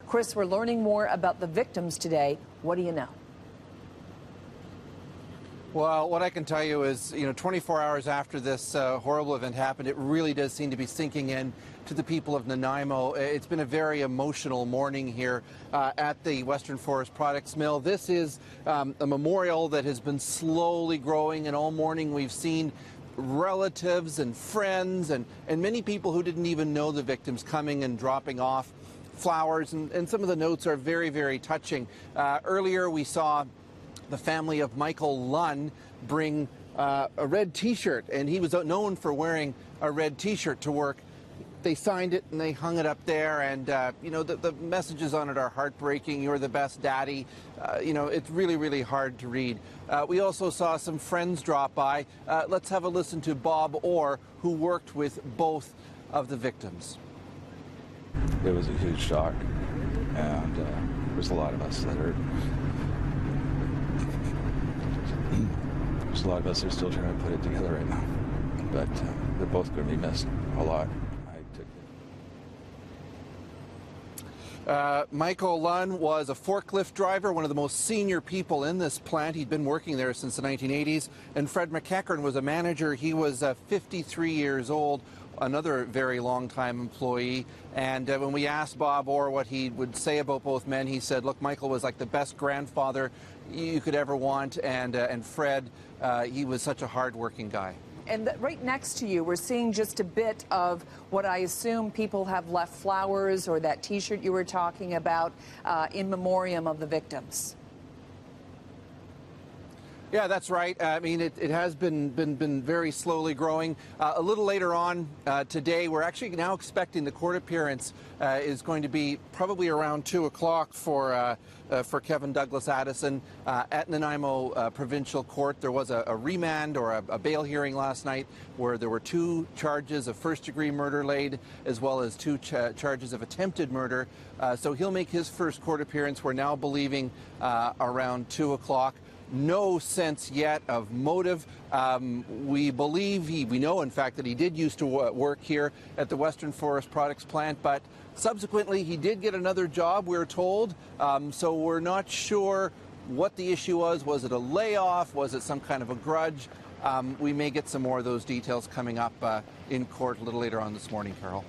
Chris, we're learning more about the victims today. What do you know? Well, what I can tell you is, 24 hours after this horrible event happened, it really does seem to be sinking in to the people of Nanaimo. It's been a very emotional morning here at the Western Forest Products Mill. This is a memorial that has been slowly growing, and all morning we've seen relatives and friends and many people who didn't even know the victims coming and dropping off flowers, and some of the notes are very, very touching. Earlier we saw the family of Michael Lunn bring a red T-shirt, and he was known for wearing a red T-shirt to work. They signed it and they hung it up there, and the messages on it are heartbreaking. You're the best daddy. It's really, really hard to read. We also saw some friends drop by. Let's have a listen to Bob Orr, who worked with both of the victims. It was a huge shock, and there's a lot of us that are. There's a lot of us that are still trying to put it together right now, but they're both going to be missed a lot. Michael Lunn was a forklift driver, one of the most senior people in this plant. He'd been working there since the 1980s. And Fred McEachern was a manager. He was 53 years old, another very long-time employee. And when we asked Bob Orr what he would say about both men, he said, look, Michael was like the best grandfather you could ever want, and Fred, he was such a hard-working guy. And right next to you, we're seeing just a bit of what I assume people have left flowers, or that T-shirt you were talking about, in memoriam of the victims. Yeah, that's right. I mean, it has been very slowly growing. A little later on today, we're actually now expecting the court appearance is going to be probably around 2 o'clock for Kevin Douglas Addison at Nanaimo Provincial Court. There was a remand or a bail hearing last night where there were 2 charges of first-degree murder laid, as well as 2 charges of attempted murder. So he'll make his first court appearance. We're now believing around 2 o'clock. No sense yet of motive. We know, in fact, that he did used to work here at the Western Forest Products plant, but subsequently he did get another job, we're told. So we're not sure what the issue was. Was it a layoff? Was it some kind of a grudge? We may get some more of those details coming up in court a little later on this morning, Carol.